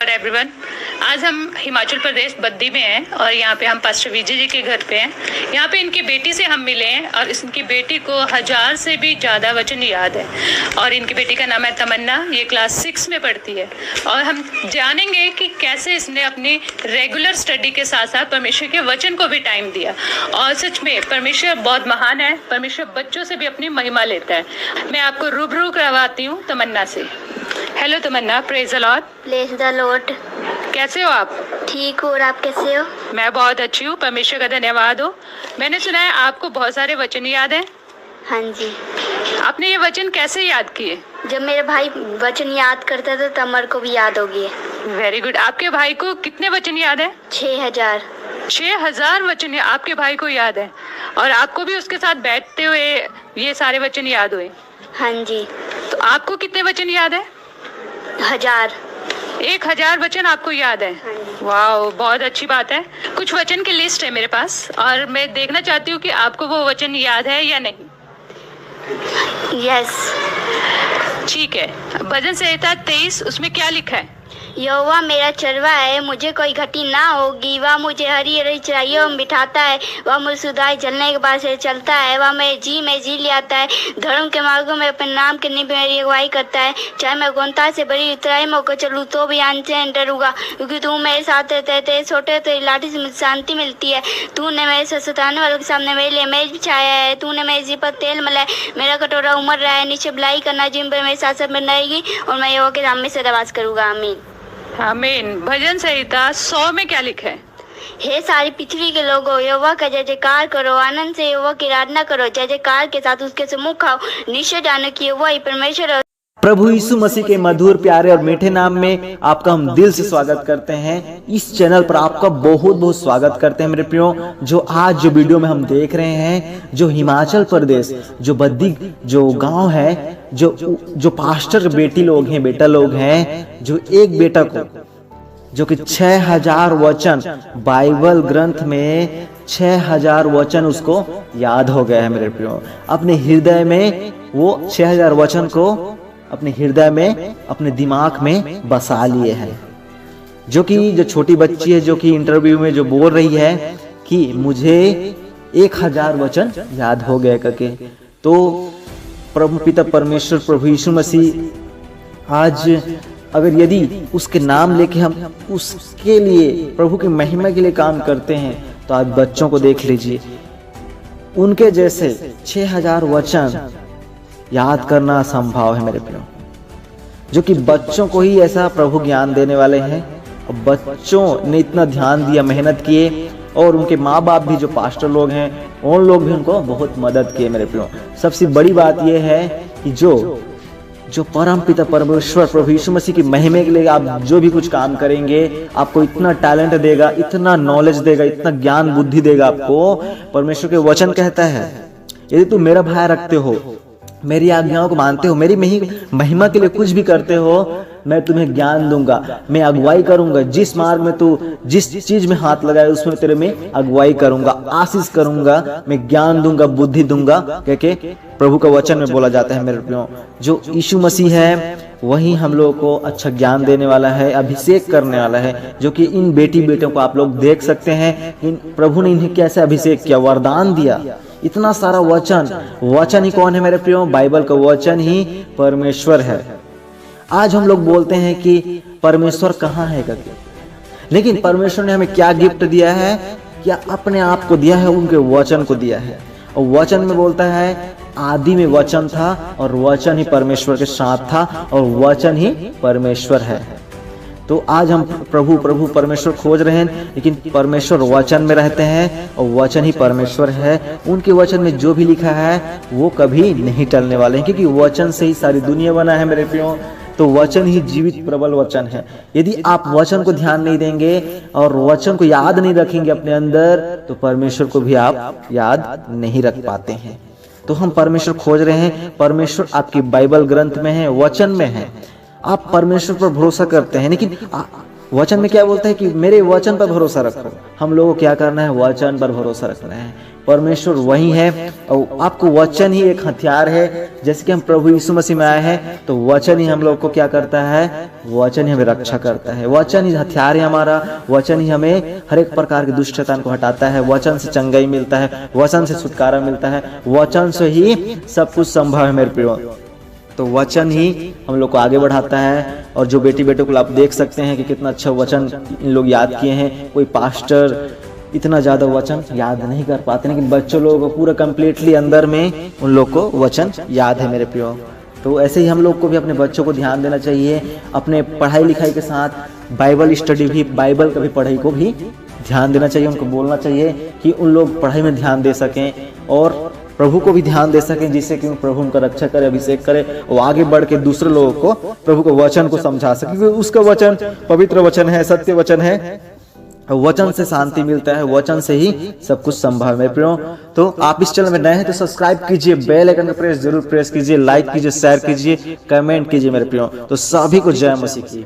Everyone, आज हम हिमाचल प्रदेश बद्दी में हैं और यहाँ पे हम पास्टर विजय जी के घर पे हैं। यहाँ पे इनकी बेटी से हम मिले हैं और इनकी बेटी को 1000 से भी ज़्यादा वचन याद है और इनकी बेटी का नाम है तमन्ना। ये क्लास 6 में पढ़ती है और हम जानेंगे कि कैसे इसने अपनी रेगुलर स्टडी के साथ साथ परमेश्वर के वचन को भी टाइम दिया। और सच में परमेश्वर बहुत महान है, परमेश्वर बच्चों से भी अपनी महिमा लेता है। मैं आपको रूबरू करवाती हूँ तमन्ना से। Hello Tamanna, praise the lord. Praise the lord. कैसे हो आप? ठीक हो, और आप कैसे हो? मैं बहुत अच्छी हूँ, परमेश्वर का धन्यवाद हो। मैंने सुना है आपको बहुत सारे वचन याद हैं। हाँ जी। आपने ये वचन कैसे याद किए? जब मेरे भाई वचन याद करता था तब मेरे को भी याद हो गए। Very good. आपके भाई को कितने वचन याद है? 6000। 6000 वचन आपके भाई को याद है और आपको भी उसके साथ बैठते हुए ये सारे वचन याद हुए? हाँ जी। तो आपको कितने वचन याद है? 1000। 1000 वचन आपको याद है? वाह, बहुत अच्छी बात है। कुछ वचन की लिस्ट है मेरे पास और मैं देखना चाहती हूँ कि आपको वो वचन याद है या नहीं। यस। ठीक है। भजन संहिता 23 उसमें क्या लिखा है? यहोवा मेरा चरवा है, मुझे कोई घटी ना होगी। वह मुझे हरी हरी चराइयों में बिठाता है, वह मुझे सुधाई जलने के बाद से चलता है। वह मेरे जी में जी ले आता है, धर्म के मार्गों में अपने नाम के निमित्त मेरी अगुवाई करता है। चाहे मैं गोंता से बड़ी उतराई में होकर चलूँ तो भी आन से डरूंगा, क्योंकि तू मेरे साथ रहता है। तेरे छोटे तेरी लाठी से मुझे शांति मिलती है। तूने मेरे से सताने वालों के सामने मेरे लिए मेज बिछाया है। तूने मेरे जी पर तेल मलाया, मेरा कटोरा उमड़ रहा है। नीचे बुलाई करना जिम पर मेरे साथ साथ रहेगी और मैं यहोवा के नाम में सदाबाद करूंगा। आमीन। आमीन। भजन संहिता 100 में क्या लिखा है? हे सारी पृथ्वी के लोगों, यहोवा का जय जयकार करो, आनंद से यहोवा की आराधना करो, जय जयकार के साथ उसके सम्मुख आओ। निश्चय जानो कि यहोवा ही परमेश्वर है। प्रभु यीशु मसीह के मधुर, प्यारे और मीठे नाम में आपका हम दिल से स्वागत करते हैं। इस चैनल पर आपका बहुत बहुत स्वागत करते हैं मेरे प्रियो। जो आज जो वीडियो में हम देख रहे हैं, जो हिमाचल प्रदेश जो बद्दी जो गांव है, जो पास्टर बेटी लोग हैं, बेटा लोग हैं, जो एक बेटा को जो कि 6000 वचन बाइबल ग्रंथ में 6000 वचन उसको याद हो गया है मेरे प्रियो। अपने हृदय में वो 6000 वचन को अपने हृदय में, अपने दिमाग में बसा लिए हैं। जो छोटी बच्ची है, जो कि इंटरव्यू में जो बोल रही है कि मुझे 1000 वचन याद हो गए करके, तो प्रभु पिता परमेश्वर प्रभु यीशु मसीह आज अगर यदि उसके नाम लेके हम उसके लिए, प्रभु की महिमा के लिए काम करते हैं, तो आज बच्चों को देख लीजिए, उनके जैसे 6000 वचन याद करना असंभव है मेरे प्रियो। जो कि बच्चों को ही ऐसा प्रभु ज्ञान देने वाले हैं और बच्चों ने इतना ध्यान दिया, मेहनत किए, और उनके माँ बाप भी जो पास्टर लोग हैं उन लोग भी उनको बहुत मदद किए मेरे प्रियो। सबसे बड़ी बात यह है कि जो परम पिता परमेश्वर प्रभु यीशु मसीह की महिमा के लिए आप जो भी कुछ काम करेंगे, आपको इतना टैलेंट देगा, इतना नॉलेज देगा, इतना ज्ञान बुद्धि देगा आपको। परमेश्वर के वचन कहता है, यदि तुम मेरा भय रखते हो, मेरी आज्ञाओं को मानते हो, मेरी महिमा के लिए कुछ भी करते हो, मैं तुम्हें ज्ञान दूंगा, मैं अगुवाई करूंगा। जिस मार्ग में तू जिस चीज में हाथ लगाए उसमें तेरे में अगुवाई करूंगा, आशीष करूंगा, मैं ज्ञान दूंगा, बुद्धि दूंगा, कहके प्रभु का वचन में बोला जाता है मेरे प्रियो। जो यीशु मसीह है वही हम लोगों को अच्छा ज्ञान देने वाला है, अभिषेक करने वाला है। जो कि इन बेटी बेटों को आप लोग देख सकते हैं, इन प्रभु ने इन्हें कैसे अभिषेक किया, वरदान दिया, इतना सारा वचन ही कौन है मेरे प्रियो? बाइबल का वचन ही परमेश्वर है। आज हम लोग बोलते हैं कि परमेश्वर कहाँ है करके, लेकिन परमेश्वर ने हमें क्या गिफ्ट दिया है? क्या अपने आप को दिया है, उनके वचन को दिया है। और वचन में बोलता है आदि में वचन था और वचन ही परमेश्वर के साथ था और वचन ही परमेश्वर है। तो आज हम प्रभु परमेश्वर खोज रहे हैं, लेकिन परमेश्वर वचन में रहते हैं और वचन ही परमेश्वर है। उनके वचन में जो भी लिखा है वो कभी नहीं टलने वाले हैं, क्योंकि वचन से ही सारी दुनिया बना है मेरे प्रियो। तो वचन ही जीवित प्रबल वचन है। यदि आप वचन को ध्यान नहीं देंगे और वचन को याद नहीं रखेंगे अपने अंदर, तो परमेश्वर को भी आप याद नहीं रख पाते हैं। तो हम परमेश्वर खोज रहे हैं। परमेश्वर आपकी बाइबल ग्रंथ में है, वचन में है। आप परमेश्वर पर भरोसा करते हैं, लेकिन वचन में क्या बोलता है कि मेरे वचन पर भरोसा रखो। हम लोगों को क्या करना है? वचन पर भरोसा रखना है। परमेश्वर वही है और आपको वचन ही एक हथियार है। जैसे कि हम प्रभु यीशु मसीह में आए हैं तो वचन ही हम लोग को क्या करता है? वचन ही हमें रक्षा करता है। वचन ही हथियार है हमारा। वचन ही हमें हर एक प्रकार के दुष्ट शैतान को हटाता है। वचन से चंगाई मिलता है, वचन से छुटकारा मिलता है, वचन से ही सब कुछ संभव है मेरे प्रियो। तो वचन ही हम लोग को आगे बढ़ाता है। और जो बेटी बेटों को आप देख सकते हैं कि कितना अच्छा वचन इन लोग याद किए हैं। कोई पास्टर इतना ज़्यादा वचन याद नहीं कर पाते, लेकिन बच्चों लोगों को पूरा कंप्लीटली अंदर में उन लोग को वचन याद है मेरे प्रियो। तो ऐसे ही हम लोग को भी अपने बच्चों को ध्यान देना चाहिए। अपने पढ़ाई लिखाई के साथ बाइबल स्टडी भी, बाइबल का भी पढ़ाई को भी ध्यान देना चाहिए। उनको बोलना चाहिए कि उन लोग पढ़ाई में ध्यान दे सकें और प्रभु को भी ध्यान दे सकें, जिससे कि प्रभु उनका रक्षा करे, अभिषेक करे और आगे बढ़ के दूसरे लोगों को प्रभु को वचन को समझा सके, क्योंकि उसका वचन पवित्र वचन है, सत्य वचन है। वचन से शांति मिलता है, वचन से ही सब कुछ संभव है मेरे प्रियो। तो आप इस चैनल में नए हैं तो सब्सक्राइब कीजिए, बेल आइकन को जरूर प्रेस कीजिए, लाइक कीजिए, शेयर कीजिए, कमेंट कीजिए मेरे प्रियो। तो सभी को जय मसीह की।